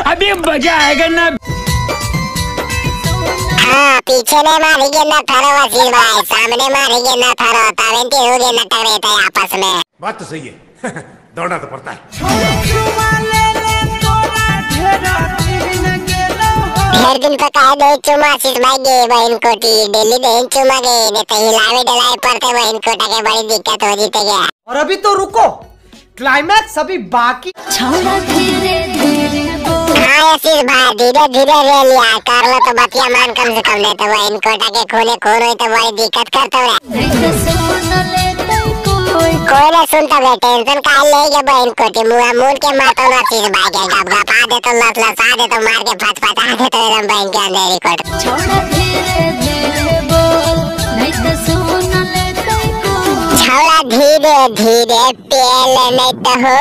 अभी मजा आएगा ना। हाँ पीछे ने मारेंगे ना थारो वसील भाई, सामने मारेंगे ना थारो तावेंती होगे ना टकरे थे आपस में। बात तो सही है। दौड़ना तो पड़ता है। ढेर दिन का कहे दे चुमा आशीष भाई गे बहन कोटी डेली दे चुमा गे ने तो हिलावे डलाए पड़ते बहन कोटा के बड़ी दिक्कत हो जीते गया। और अभी तो रुको, क्लाइमैक्स अभी बाकी। हाँ आशीष भाई धीरे धीरे ले लिया कर लो तो बतिया मान कम से कम देते बहन कोटा के खूने खून हुई तो बड़ी दिक्कत करते कोई ना सुनता बे टेंशन का ले गया बहन कोटी मुआ मूल के मारता ना आशीष भाई के गप गप आ दे तो लस लस आ दे तो मार के फट फट आ दे तो एकदम बहन के अंधेरी कोट। छोड़ा धीरे धीरे पेल नहीं तो हो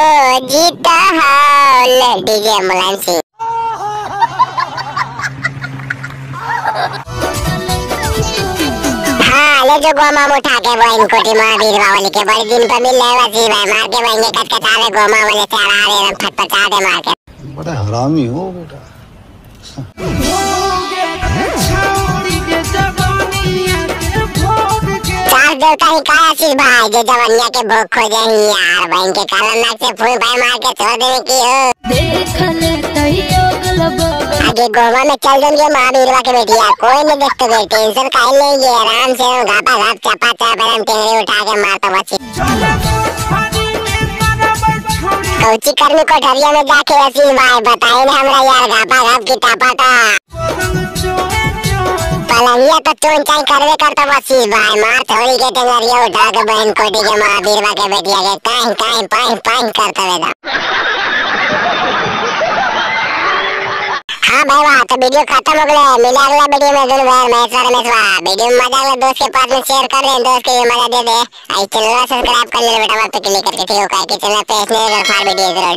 जीता हाल डीजे मुलायम सिंह। हाँ ले जो गोमा उठा के बहन कोटी महावीर वाली के बड़े दिन पर मिल लेवा सी भाई मार के बहन कट कटा गोमा वाले से अड़ा दे फटफटा दे मार के। बड़ा हरामी हो बेटा। चार देवता ही कहा आशीष भाई जो जवानिया के भूख खोजे ही यार बहन के काला नाक से फूल भाई मार के छोड़ देने की हो। आगे गोवा में चल जाएंगे महावीरवा के बेटिया कोई नहीं देखते गए टेंशन का लेंगे आराम से घापा घाप चपा चपा हम टेंगरी उठा के मारता बच्ची। कौची कर्मी कोठरिया में जाके आशीष भाई बताए ना हमरा यार घापा घाप की टापाटा पलंगिया तो चोन चाई करवे करता आशीष भाई मार थोड़ी के टेंगरिया उठा के बहन कोटी के महावीरवा के बेटिया के काई काई पाई पाई करता वेदा। हाँ भाई वाह तो वीडियो खत्म हो गया मिले अगला वीडियो में जरूर यार मैं सर में वीडियो में मजा आया दोस्त के पास में शेयर कर दे दोस्त के मजा दे दे आई चैनल सब्सक्राइब कर ले बेटा मत क्लिक करके ठीक हो का चैनल पे इसने वीडियो जरूर